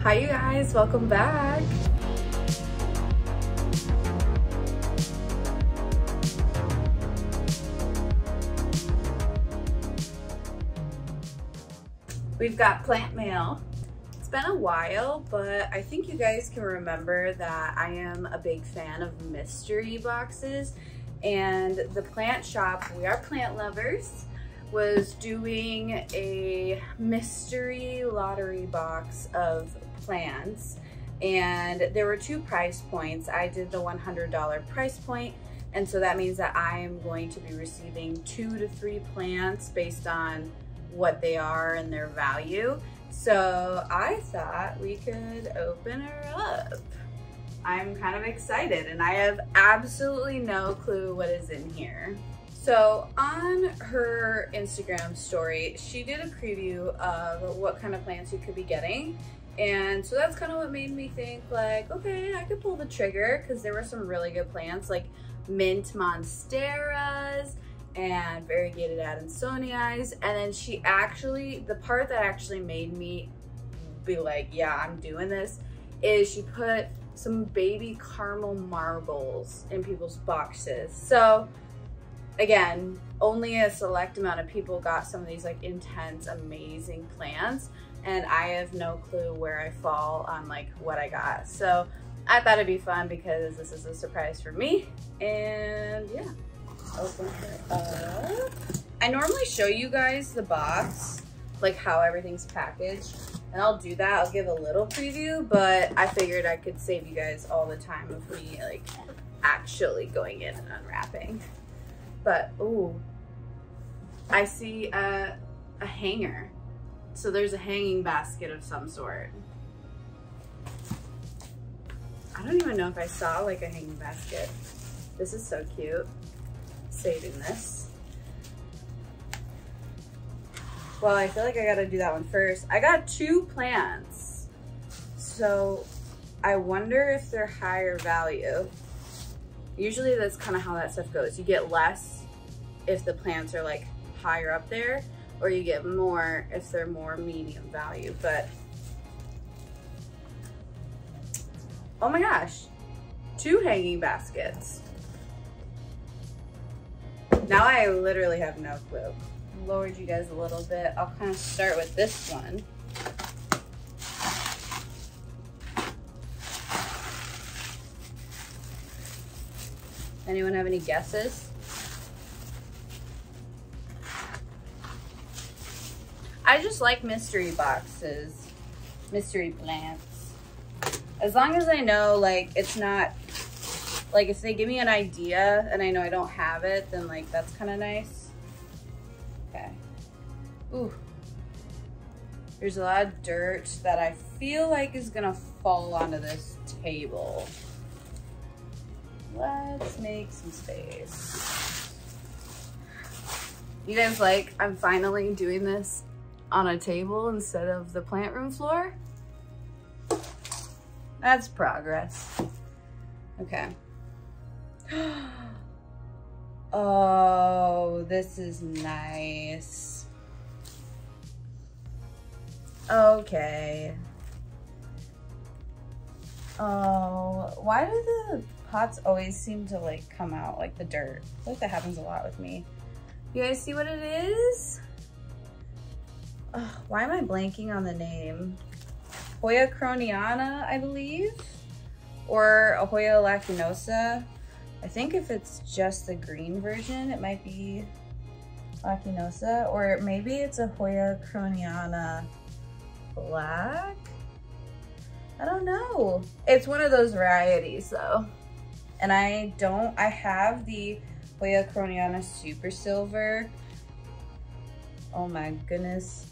Hi you guys, welcome back. We've got plant mail. It's been a while, but I think you guys can remember that I am a big fan of mystery boxes, and the plant shop, We Are Plant Lovers, was doing a mystery lottery box of plants, and there were two price points. I did the $100 price point, and so that means that I am going to be receiving 2 to 3 plants based on what they are and their value. So I thought we could open her up. I'm kind of excited and I have absolutely no clue what is in here. So on her Instagram story, she did a preview of what kind of plants you could be getting. And so that's kind of what made me think like, okay, I could pull the trigger, because there were some really good plants like mint monsteras and variegated adansonii. And then she actually, the part that actually made me be like, yeah, I'm doing this, is she put some baby caramel marbles in people's boxes. So again, only a select amount of people got some of these like intense, amazing plants, and I have no clue where I fall on like what I got. So I thought it'd be fun because this is a surprise for me, and yeah. Open her up. I normally show you guys the box, like how everything's packaged, and I'll do that. I'll give a little preview, but I figured I could save you guys all the time of me like actually going in and unwrapping. But ooh, I see a hanger. So there's a hanging basket of some sort. I don't even know if I saw like a hanging basket. This is so cute. Saving this. Well, I feel like I gotta do that one first. I got 2 plants, so I wonder if they're higher value. Usually that's kind of how that stuff goes. You get less if the plants are like higher up there, or you get more if they're more medium value. But oh my gosh, 2 hanging baskets. Now I literally have no clue. I'll lower you guys a little bit. I'll kind of start with this one. Anyone have any guesses? I just like mystery boxes, mystery plants. As long as I know like it's not, like if they give me an idea and I know I don't have it, then like that's kind of nice. Okay. Ooh. There's a lot of dirt that I feel like is gonna fall onto this table. Let's make some space. You guys like, I'm finally doing this on a table instead of the plant room floor? That's progress. Okay. Oh, this is nice. Okay. Oh, why do the pots always seem to like come out like the dirt? I feel like that happens a lot with me. You guys see what it is? Oh, why am I blanking on the name? Hoya croniana, I believe, or a Hoya lacinosa. I think if it's just the green version, it might be lacinosa, or maybe it's a Hoya croniana black. I don't know. It's one of those varieties though. And I have the Hoya croniana super silver. Oh my goodness.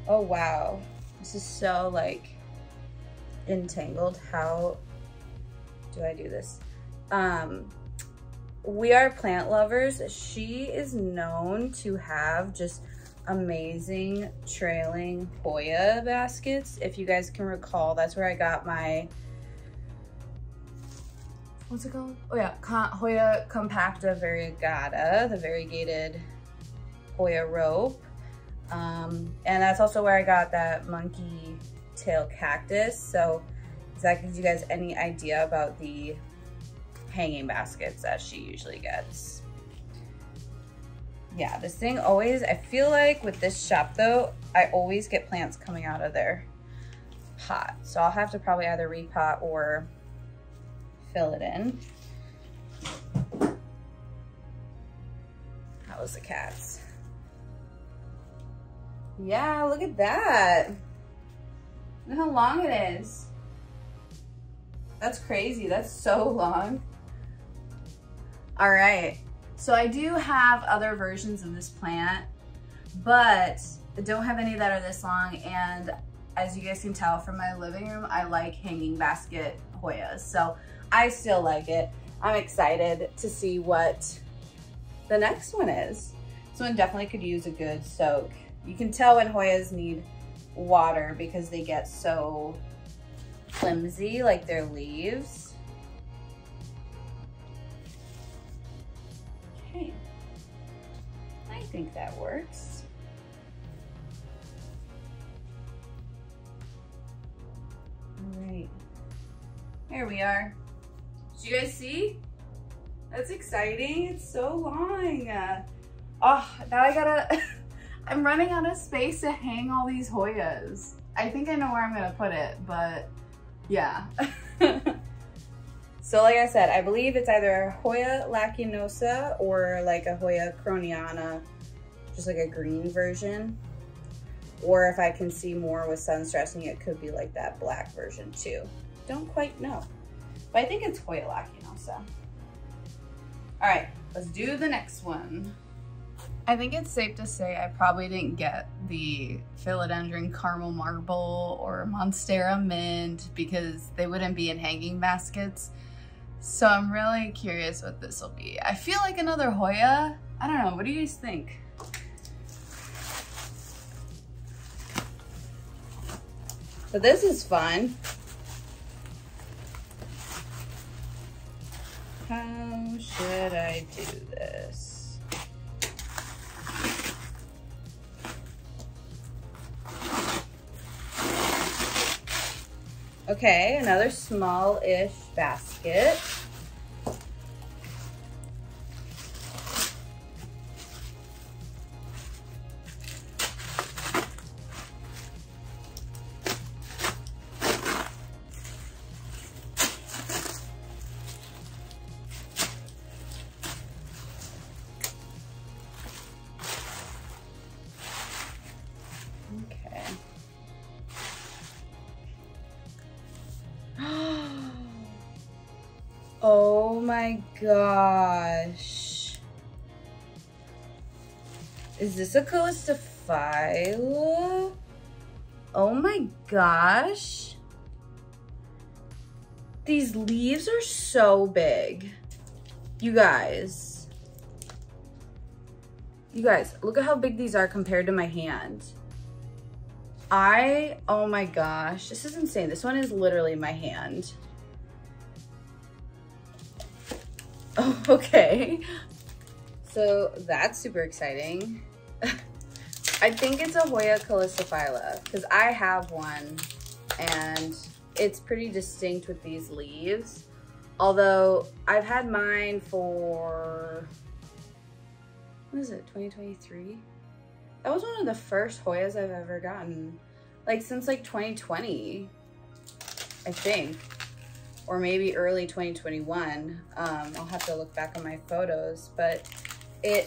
Oh wow. This is so like entangled. How do I do this? We Are Plant Lovers, she is known to have just amazing trailing Hoya baskets. If you guys can recall, that's where I got my, what's it called? Oh yeah, Hoya compacta variegata, the variegated Hoya rope. And that's also where I got that monkey tail cactus. So if that gives you guys any idea about the hanging baskets that she usually gets. Yeah, this thing always, I feel like with this shop though, I always get plants coming out of their pot. So I'll have to probably either repot or fill it in. How was the cats? Yeah, look at that. Look how long it is. That's crazy, that's so long. All right, so I do have other versions of this plant, but I don't have any that are this long, and as you guys can tell from my living room, I like hanging basket Hoyas, so I still like it. I'm excited to see what the next one is. This one definitely could use a good soak. You can tell when Hoyas need water because they get so flimsy, like their leaves. Okay, I think that works. All right, there we are. Did you guys see? That's exciting, it's so long. Oh, now I gotta, I'm running out of space to hang all these Hoyas. I think I know where I'm gonna put it, but yeah. So like I said, I believe it's either Hoya lacinosa or like a Hoya croniana, just like a green version. Or if I can see more with sun stressing, it could be like that black version too. Don't quite know, but I think it's Hoya lacinosa. All right, let's do the next one. I think it's safe to say I probably didn't get the philodendron caramel marble or monstera mint because they wouldn't be in hanging baskets. So I'm really curious what this will be. I feel like another Hoya. I don't know, what do you guys think? So this is fun. How should I do this? Okay, another small-ish basket. Oh my gosh. Is this a Calistophylla? Oh my gosh. These leaves are so big. You guys, look at how big these are compared to my hand. Oh my gosh, this is insane. This one is literally my hand. Oh, okay. So that's super exciting. I think it's a Hoya Calistophylla because I have one and it's pretty distinct with these leaves. Although I've had mine for, what is it, 2023? That was one of the first Hoyas I've ever gotten. Like since like 2020, I think. Or maybe early 2021. I'll have to look back on my photos, but I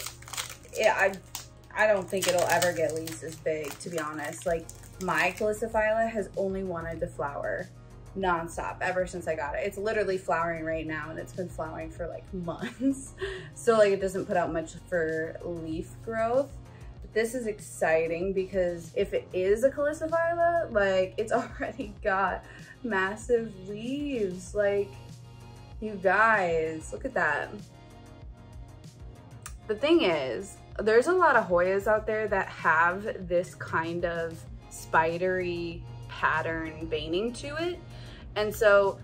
don't think it'll ever get leaves this big, to be honest. Like my Calistophylla has only wanted to flower nonstop ever since I got it. It's literally flowering right now and it's been flowering for like months. So like it doesn't put out much for leaf growth. But this is exciting because if it is a Calistophylla, like it's already got massive leaves. Like, you guys, look at that. The thing is, there's a lot of Hoyas out there that have this kind of spidery pattern veining to it. And so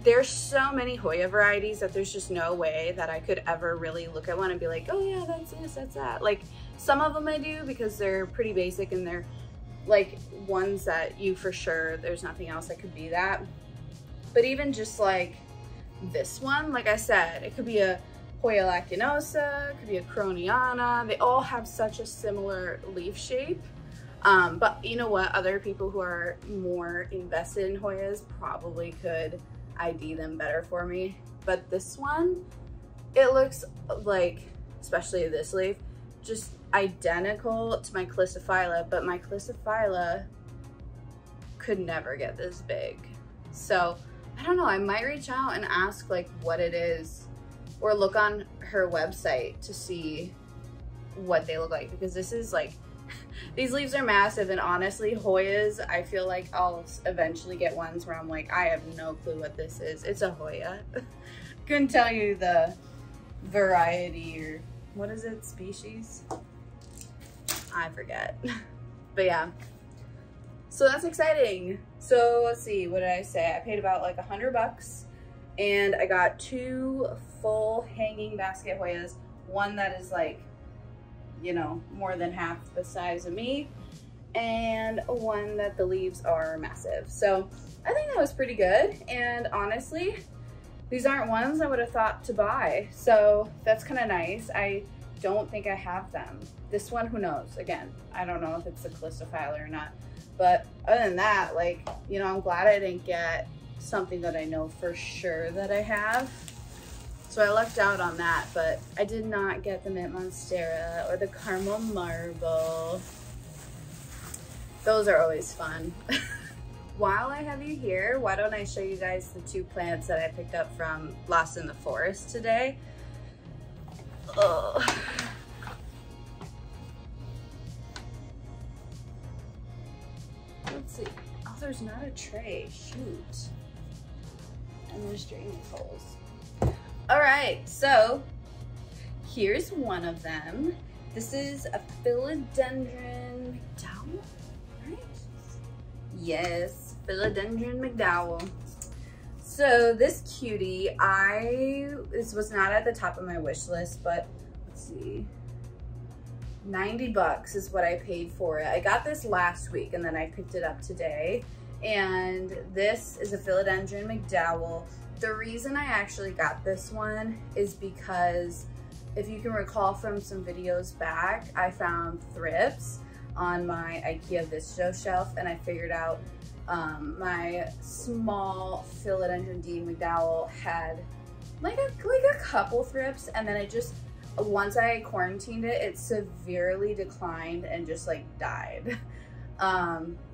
there's so many Hoya varieties that there's just no way that I could ever really look at one and be like, oh yeah, that's this, that's that. Like some of them I do because they're pretty basic and they're like ones that you for sure, there's nothing else that could be that. But even just like this one, like I said, it could be a Hoya lacanosa, it could be a Croniana. They all have such a similar leaf shape. But you know what? Other people who are more invested in Hoyas probably could ID them better for me. But this one, it looks like, especially this leaf, just identical to my Calistophylla, but my Calistophylla could never get this big. So I don't know, I might reach out and ask like what it is, or look on her website to see what they look like, because this is like, these leaves are massive, and honestly, Hoyas, I feel like I'll eventually get ones where I'm like, I have no clue what this is. It's a Hoya. Couldn't tell you the variety, or what is it, species? I forget. But yeah, so that's exciting. So let's see, what did I say? I paid about like $100, and I got 2 full hanging basket Hoyas. One that is like, you know, more than half the size of me, and one that the leaves are massive. So I think that was pretty good. And honestly, these aren't ones I would have thought to buy. So that's kind of nice. I don't think I have them. This one, who knows? Again, I don't know if it's a Calistophylla or not. But other than that, like, you know, I'm glad I didn't get something that I know for sure that I have. So I lucked out on that, but I did not get the Mint Monstera or the Caramel Marble. Those are always fun. While I have you here, why don't I show you guys the 2 plants that I picked up from Lost in the Forest today. Ugh. Let's see. Oh, there's not a tray. Shoot. And there's drainage holes. All right, so here's one of them. This is a Philodendron McDowell, right? Yes, Philodendron McDowell. So this cutie, this was not at the top of my wish list, but let's see, $90 is what I paid for it. I got this last week and then I picked it up today. And this is a Philodendron McDowell. The reason I actually got this one is because, if you can recall from some videos back, I found thrips on my IKEA Visto shelf, and I figured out my small Philodendron D McDowell had like a couple thrips, and then it just, once I quarantined it, it severely declined and just like died.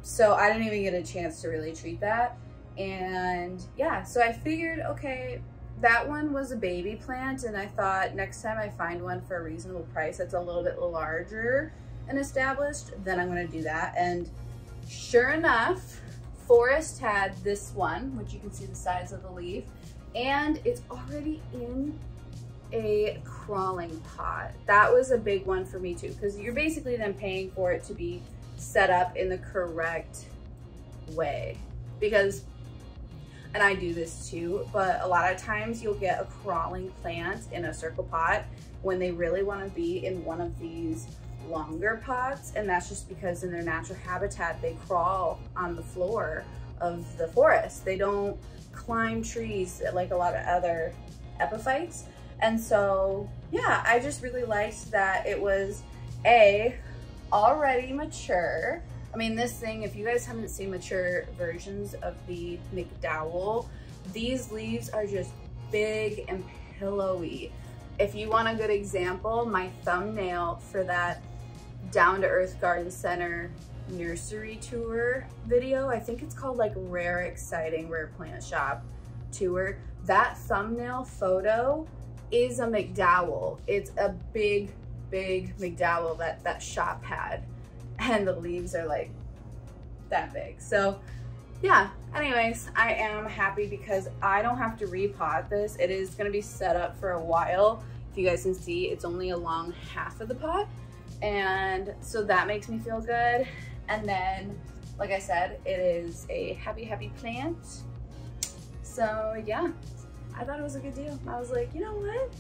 So I didn't even get a chance to really treat that. And yeah, so I figured, okay, that one was a baby plant, and I thought next time I find one for a reasonable price that's a little bit larger and established, then I'm gonna do that. And sure enough, Forest had this one, which you can see the size of the leaf, and it's already in a crawling pot. That was a big one for me too, because you're basically then paying for it to be set up in the correct way. Because, and I do this too, but a lot of times you'll get a crawling plant in a circle pot when they really want to be in one of these longer pots, and that's just because in their natural habitat they crawl on the floor of the forest. They don't climb trees like a lot of other epiphytes. And so yeah, I just really liked that it was already mature. I mean, this thing, if you guys haven't seen mature versions of the McDowell, these leaves are just big and pillowy. If you want a good example, my thumbnail for that Down to Earth Garden Center nursery tour video, I think it's called like Rare Exciting Rare Plant Shop Tour. That thumbnail photo is a McDowell. It's a big McDowell that shop had, and the leaves are like that big. So yeah, anyways, I am happy because I don't have to repot this. It is going to be set up for a while. If you guys can see, it's only along half of the pot, and so that makes me feel good. And then, like I said, it is a happy plant. So yeah, I thought it was a good deal. I was like, you know what?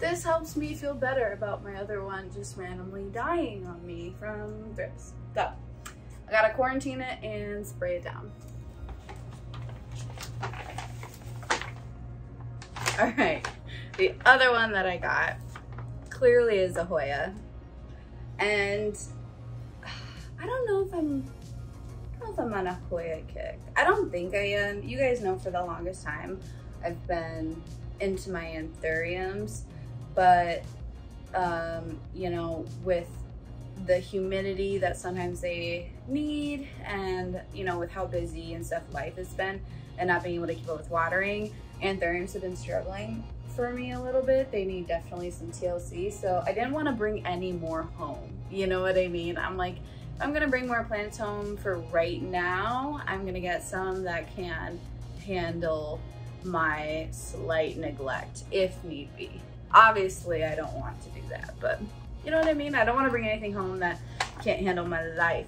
This helps me feel better about my other one just randomly dying on me from thrips. So I gotta quarantine it and spray it down. All right, the other one that I got clearly is a Hoya, and I don't know if I'm on a Hoya kick. I don't think I am. You guys know for the longest time I've been into my anthuriums, but you know, with the humidity that sometimes they need, and you know, with how busy and stuff life has been and not being able to keep up with watering, anthuriums have been struggling for me a little bit. They need definitely some TLC, so I didn't want to bring any more home. You know what I mean? I'm like, I'm gonna bring more plants home for right now. I'm gonna get some that can handle my slight neglect if need be. Obviously, I don't want to do that, but you know what I mean? I don't want to bring anything home that can't handle my life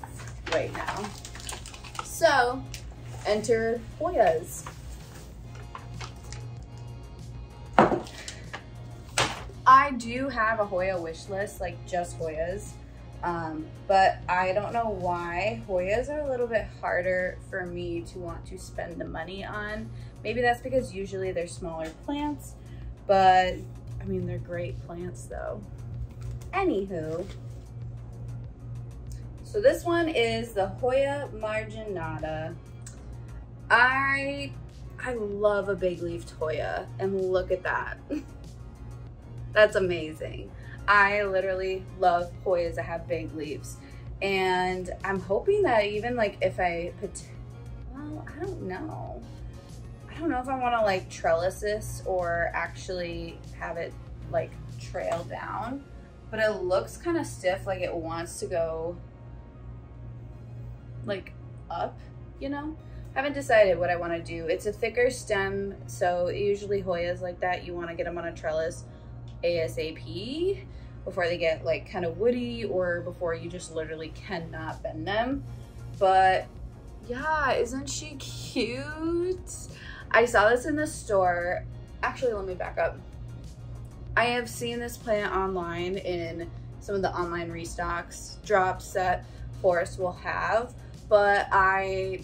right now. So, enter Hoyas. I do have a Hoya wish list, like just Hoyas, but I don't know why. Hoyas are a little bit harder for me to want to spend the money on. Maybe that's because usually they're smaller plants, but I mean, they're great plants though. Anywho, so this one is the Hoya marginata. I love a big leafed Hoya, and look at that. That's amazing. I literally love Hoyas that have big leaves, and I'm hoping that even like if I put, well, I don't know if I want to like trellis this or actually have it like trail down, but it looks kind of stiff, like it wants to go like up, you know? Haven't decided what I want to do. It's a thicker stem, so usually Hoyas like that, you want to get them on a trellis ASAP before they get like kind of woody, or before you just literally cannot bend them. But yeah, isn't she cute? I saw this in the store. Actually, let me back up. I have seen this plant online in some of the online restocks drops that Forest will have, but I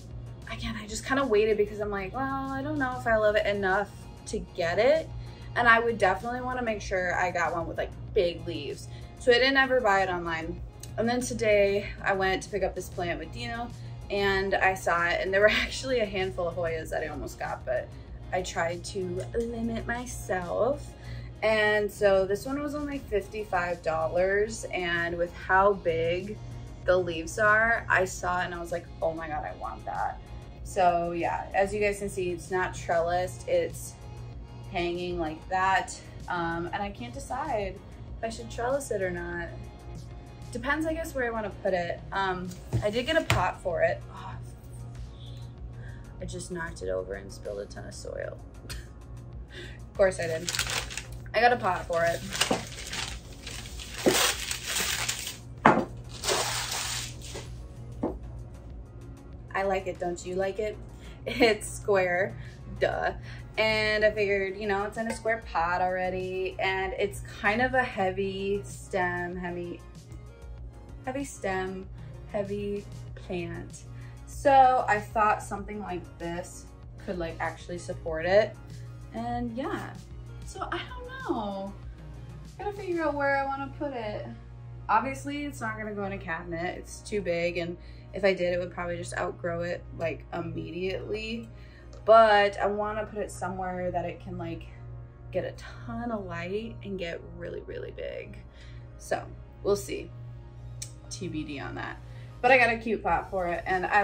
just kind of waited because I'm like, well, I don't know if I love it enough to get it. And I would definitely want to make sure I got one with like big leaves. So I didn't ever buy it online. And then today I went to pick up this plant with Dino, and I saw it, and there were actually a handful of Hoyas that I almost got, but I tried to limit myself. And so this one was only $55, and with how big the leaves are, I saw it and I was like, oh my God, I want that. So yeah, as you guys can see, it's not trellised, it's hanging like that. And I can't decide if I should trellis it or not. Depends, I guess, where I want to put it. I did get a pot for it. Oh, I just knocked it over and spilled a ton of soil. Of course I did. I got a pot for it. I like it, don't you like it? It's square, duh. And I figured, you know, it's in a square pot already, and it's kind of a heavy stem, heavy plant. So I thought something like this could like actually support it. And yeah, so I don't know. Gotta figure out where I want to put it. Obviously, it's not gonna go in a cabinet. It's too big, and if I did, it would probably just outgrow it like immediately. But I want to put it somewhere that it can like get a ton of light and get really, really big. So we'll see. TBD on that. But I got a cute pot for it, and I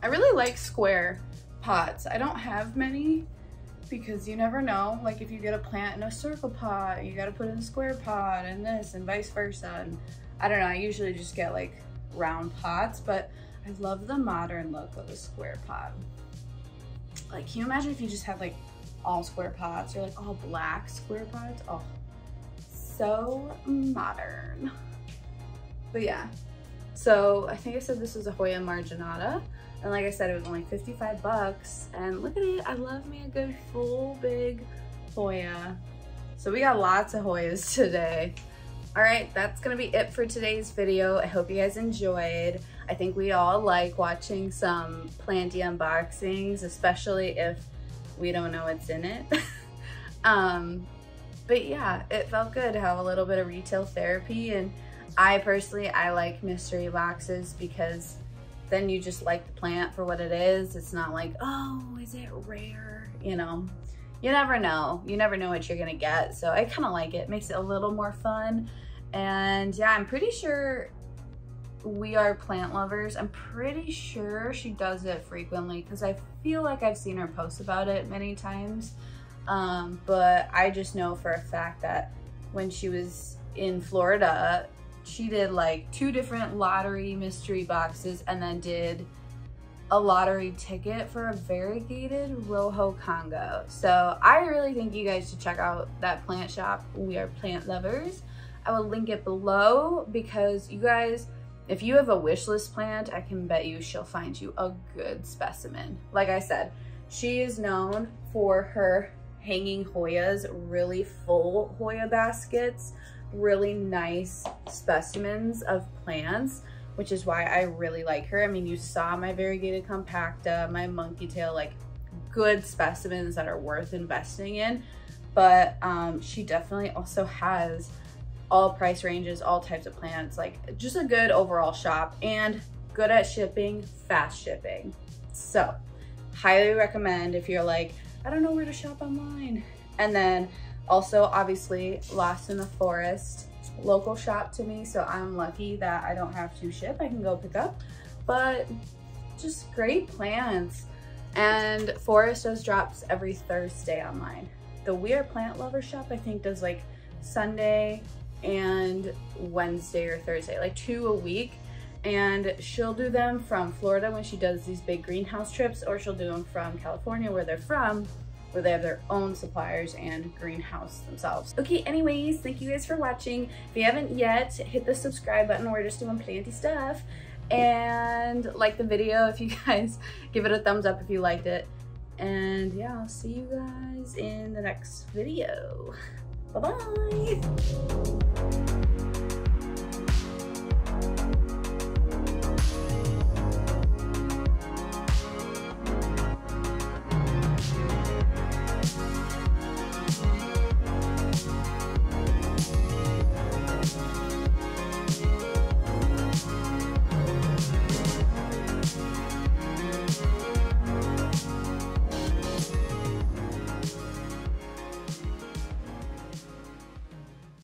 really like square pots. I don't have many because you never know. Like if you get a plant in a circle pot, you got to put in a square pot, and this and vice versa. And I don't know, I usually just get like round pots, but I love the modern look of a square pot. Like, can you imagine if you just had like all square pots or like all black square pots? Oh, so modern. But yeah, so I think I said this was a Hoya marginata, and like I said, it was only 55 bucks. And look at it, I love me a good full big Hoya. So we got lots of Hoyas today. All right, that's gonna be it for today's video. I hope you guys enjoyed. I think we all like watching some planty unboxings, especially if we don't know what's in it. But yeah, it felt good to have a little bit of retail therapy, and I personally like mystery boxes because then you just like the plant for what it is. It's not like, oh, is it rare? You know, you never know. You never know what you're gonna get. So I kind of like it. Makes it a little more fun. And yeah, I'm pretty sure we are plant lovers. I'm pretty sure she does it frequently because I feel like I've seen her post about it many times. But I just know for a fact that when she was in Florida, she did like 2 different lottery mystery boxes and then did a lottery ticket for a variegated Rojo Congo. So I really think you guys should check out that plant shop. We are plant lovers. I will link it below because you guys, if you have a wish list plant, I can bet you she'll find you a good specimen. Like I said, she is known for her hanging Hoyas, really full Hoya baskets, really nice specimens of plants, which is why I really like her. I mean, you saw my variegated compacta, my monkey tail, like good specimens that are worth investing in. But she definitely also has all price ranges, all types of plants, like just a good overall shop and good at shipping, fast shipping. So highly recommend if you're like, I don't know where to shop online. And then also obviously Lost in the Forest, local shop to me, so I'm lucky that I don't have to ship. I can go pick up, but just great plants. And Forest does drops every Thursday online. The We Are Plant Lover shop, I think, does like Sunday and Wednesday or Thursday, like 2 a week. And she'll do them from Florida when she does these big greenhouse trips, or she'll do them from California where they're from, where they have their own suppliers and greenhouse themselves. Okay, anyways, thank you guys for watching. If you haven't yet, hit the subscribe button. We're just doing planty stuff. And like the video if you guys, give it a thumbs up if you liked it. And yeah, I'll see you guys in the next video. Bye-bye.